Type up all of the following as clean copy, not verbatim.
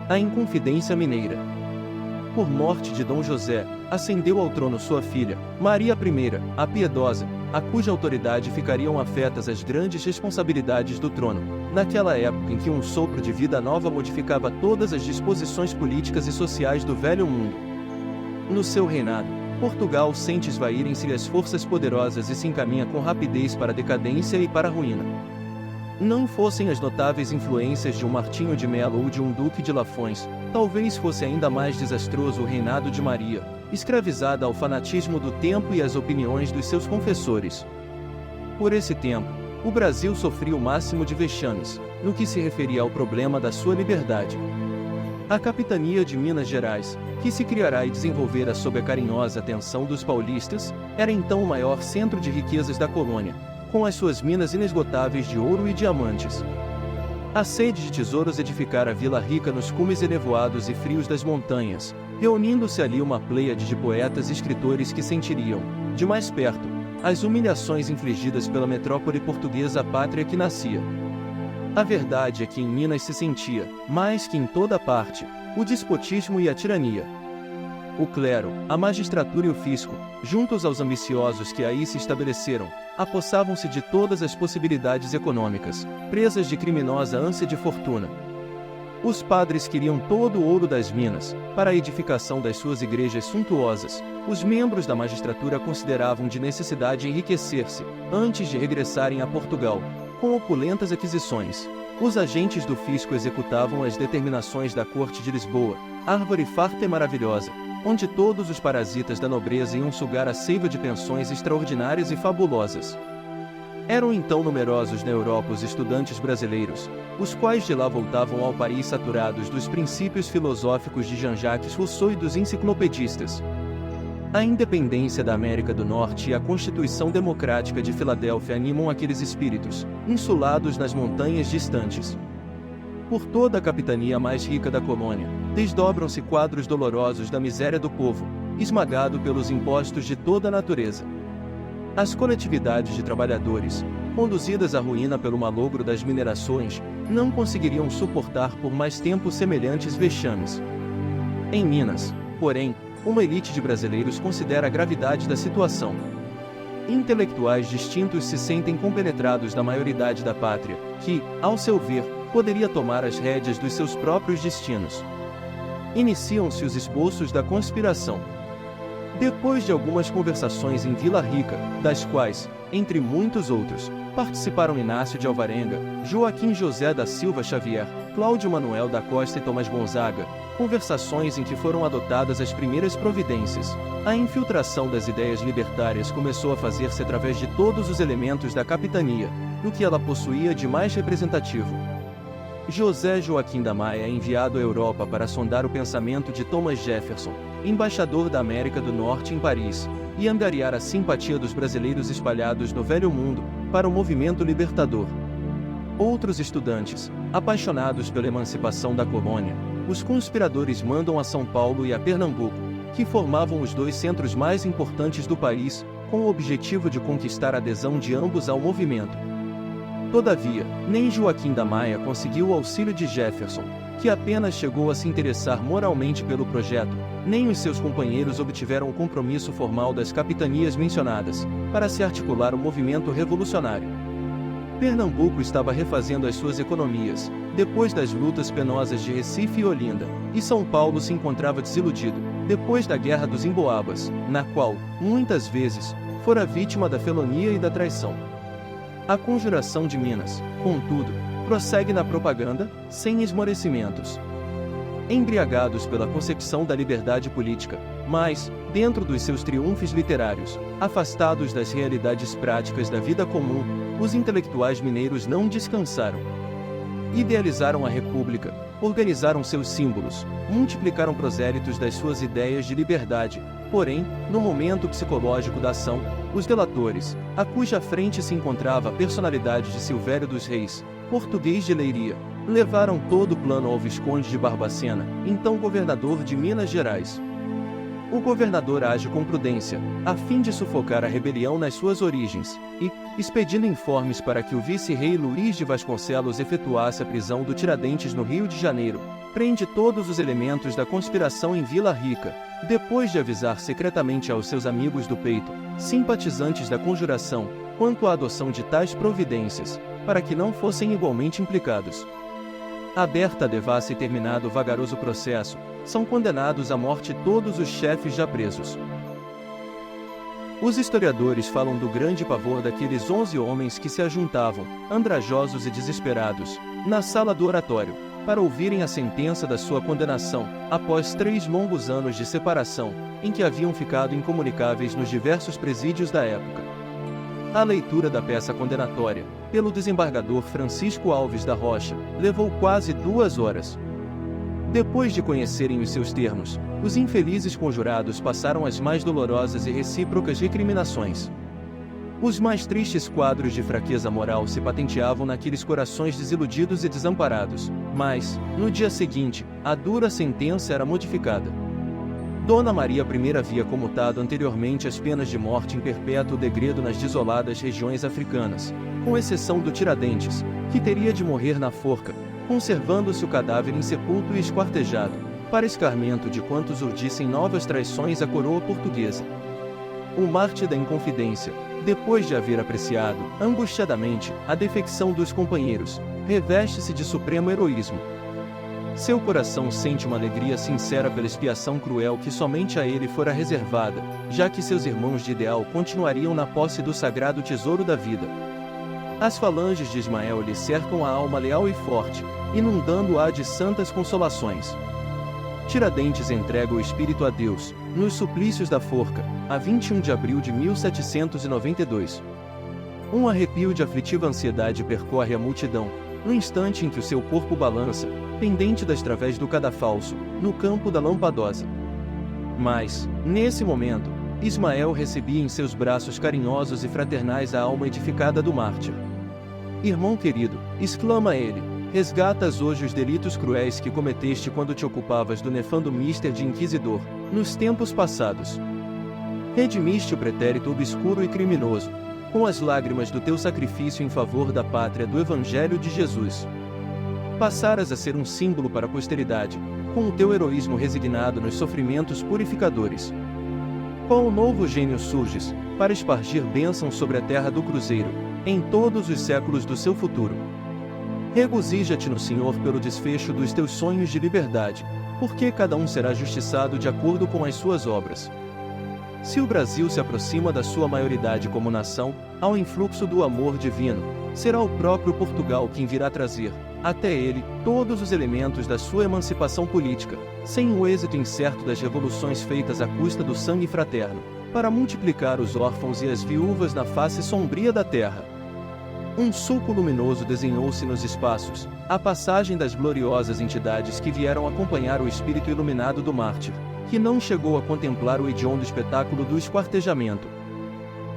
A Inconfidência Mineira. Por morte de Dom José, ascendeu ao trono sua filha, Maria I, a Piedosa, a cuja autoridade ficariam afetas as grandes responsabilidades do trono, naquela época em que um sopro de vida nova modificava todas as disposições políticas e sociais do velho mundo. No seu reinado, Portugal sente esvaírem-se as forças poderosas e se encaminha com rapidez para a decadência e para a ruína. Não fossem as notáveis influências de um Martinho de Melo ou de um Duque de Lafões, talvez fosse ainda mais desastroso o reinado de Maria, escravizada ao fanatismo do tempo e às opiniões dos seus confessores. Por esse tempo, o Brasil sofria o máximo de vexames, no que se referia ao problema da sua liberdade. A capitania de Minas Gerais, que se criará e desenvolverá sob a carinhosa atenção dos paulistas, era então o maior centro de riquezas da colônia, com as suas minas inesgotáveis de ouro e diamantes. A sede de tesouros edificara a Vila Rica nos cumes enevoados e frios das montanhas, reunindo-se ali uma pleiade de poetas e escritores que sentiriam, de mais perto, as humilhações infligidas pela metrópole portuguesa à pátria que nascia. A verdade é que em Minas se sentia, mais que em toda parte, o despotismo e a tirania. O clero, a magistratura e o fisco, juntos aos ambiciosos que aí se estabeleceram, apossavam-se de todas as possibilidades econômicas, presas de criminosa ânsia de fortuna. Os padres queriam todo o ouro das minas, para a edificação das suas igrejas suntuosas. Os membros da magistratura consideravam de necessidade enriquecer-se, antes de regressarem a Portugal, com opulentas aquisições. Os agentes do fisco executavam as determinações da Corte de Lisboa, árvore farta e maravilhosa, onde todos os parasitas da nobreza iam sugar a seiva de pensões extraordinárias e fabulosas. Eram então numerosos na Europa os estudantes brasileiros, os quais de lá voltavam ao país saturados dos princípios filosóficos de Jean-Jacques Rousseau e dos enciclopedistas. A independência da América do Norte e a Constituição Democrática de Filadélfia animam aqueles espíritos, insulados nas montanhas distantes. Por toda a capitania mais rica da colônia, desdobram-se quadros dolorosos da miséria do povo, esmagado pelos impostos de toda a natureza. As coletividades de trabalhadores, conduzidas à ruína pelo malogro das minerações, não conseguiriam suportar por mais tempo semelhantes vexames. Em Minas, porém, uma elite de brasileiros considera a gravidade da situação. Intelectuais distintos se sentem compenetrados da maioridade da pátria, que, ao seu ver, poderia tomar as rédeas dos seus próprios destinos. Iniciam-se os esboços da conspiração. Depois de algumas conversações em Vila Rica, das quais, entre muitos outros, participaram Inácio de Alvarenga, Joaquim José da Silva Xavier, Cláudio Manuel da Costa e Tomás Gonzaga, conversações em que foram adotadas as primeiras providências, a infiltração das ideias libertárias começou a fazer-se através de todos os elementos da capitania, no que ela possuía de mais representativo. José Joaquim da Maia é enviado à Europa para sondar o pensamento de Thomas Jefferson, embaixador da América do Norte em Paris, e angariar a simpatia dos brasileiros espalhados no velho mundo, para o movimento libertador. Outros estudantes, apaixonados pela emancipação da colônia, os conspiradores mandam a São Paulo e a Pernambuco, que formavam os dois centros mais importantes do país, com o objetivo de conquistar a adesão de ambos ao movimento. Todavia, nem Joaquim da Maia conseguiu o auxílio de Jefferson, que apenas chegou a se interessar moralmente pelo projeto, nem os seus companheiros obtiveram o compromisso formal das capitanias mencionadas, para se articular o movimento revolucionário. Pernambuco estava refazendo as suas economias, depois das lutas penosas de Recife e Olinda, e São Paulo se encontrava desiludido, depois da Guerra dos Emboabas, na qual, muitas vezes, fora vítima da felonia e da traição. A conjuração de Minas, contudo, prossegue na propaganda, sem esmorecimentos. Embriagados pela concepção da liberdade política, mas, dentro dos seus triunfos literários, afastados das realidades práticas da vida comum, os intelectuais mineiros não descansaram. Idealizaram a República, organizaram seus símbolos, multiplicaram prosélitos das suas ideias de liberdade, porém, no momento psicológico da ação, os delatores, a cuja frente se encontrava a personalidade de Silvério dos Reis, português de Leiria, levaram todo o plano ao Visconde de Barbacena, então governador de Minas Gerais. O governador age com prudência, a fim de sufocar a rebelião nas suas origens, e, expedindo informes para que o vice-rei Luís de Vasconcelos efetuasse a prisão do Tiradentes no Rio de Janeiro, prende todos os elementos da conspiração em Vila Rica, depois de avisar secretamente aos seus amigos do peito, simpatizantes da conjuração, quanto à adoção de tais providências, para que não fossem igualmente implicados. Aberta a devassa e terminado o vagaroso processo, são condenados à morte todos os chefes já presos. Os historiadores falam do grande pavor daqueles 11 homens que se ajuntavam, andrajosos e desesperados, na sala do oratório, para ouvirem a sentença da sua condenação, após 3 longos anos de separação, em que haviam ficado incomunicáveis nos diversos presídios da época. A leitura da peça condenatória, pelo desembargador Francisco Alves da Rocha, levou quase 2 horas. Depois de conhecerem os seus termos, os infelizes conjurados passaram as mais dolorosas e recíprocas recriminações. Os mais tristes quadros de fraqueza moral se patenteavam naqueles corações desiludidos e desamparados, mas, no dia seguinte, a dura sentença era modificada. Dona Maria I havia comutado anteriormente as penas de morte em perpétuo degredo nas desoladas regiões africanas, com exceção do Tiradentes, que teria de morrer na forca, conservando-se o cadáver insepulto e esquartejado, para escarmento de quantos urdissem novas traições à coroa portuguesa. O mártir da Inconfidência, depois de haver apreciado, angustiadamente, a defecção dos companheiros, reveste-se de supremo heroísmo. Seu coração sente uma alegria sincera pela expiação cruel que somente a ele fora reservada, já que seus irmãos de ideal continuariam na posse do sagrado tesouro da vida. As falanges de Ismael lhe cercam a alma leal e forte, inundando-a de santas consolações. Tiradentes entrega o espírito a Deus, nos suplícios da forca, a 21 de abril de 1792. Um arrepio de aflitiva ansiedade percorre a multidão, no instante em que o seu corpo balança, pendente das través do cadafalso, no campo da Lampadosa. Mas, nesse momento, Ismael recebia em seus braços carinhosos e fraternais a alma edificada do mártir. Irmão querido, exclama ele, resgatas hoje os delitos cruéis que cometeste quando te ocupavas do nefando mister de inquisidor, nos tempos passados. Redimiste o pretérito obscuro e criminoso, com as lágrimas do teu sacrifício em favor da pátria do Evangelho de Jesus. Passaras a ser um símbolo para a posteridade, com o teu heroísmo resignado nos sofrimentos purificadores. Qual novo gênio surges, para espargir bênçãos sobre a terra do Cruzeiro, em todos os séculos do seu futuro. Regozija-te no Senhor pelo desfecho dos teus sonhos de liberdade, porque cada um será justiçado de acordo com as suas obras. Se o Brasil se aproxima da sua maioridade como nação, ao influxo do amor divino, será o próprio Portugal quem virá trazer, até ele, todos os elementos da sua emancipação política, sem o êxito incerto das revoluções feitas à custa do sangue fraterno, para multiplicar os órfãos e as viúvas na face sombria da terra. Um sulco luminoso desenhou-se nos espaços, a passagem das gloriosas entidades que vieram acompanhar o espírito iluminado do mártir, que não chegou a contemplar o hediondo espetáculo do esquartejamento.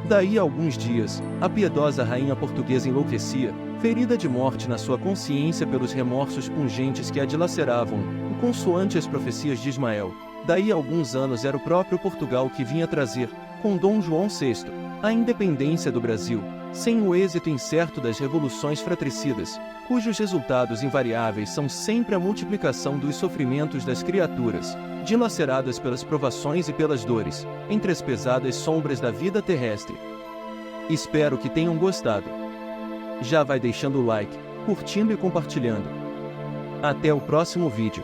Daí a alguns dias, a piedosa rainha portuguesa enlouquecia, ferida de morte na sua consciência pelos remorsos pungentes que a dilaceravam, consoante as profecias de Ismael. Daí a alguns anos era o próprio Portugal que vinha trazer, com Dom João VI, a independência do Brasil, sem o êxito incerto das revoluções fratricidas, cujos resultados invariáveis são sempre a multiplicação dos sofrimentos das criaturas, dilaceradas pelas provações e pelas dores, entre as pesadas sombras da vida terrestre. Espero que tenham gostado. Já vai deixando o like, curtindo e compartilhando. Até o próximo vídeo.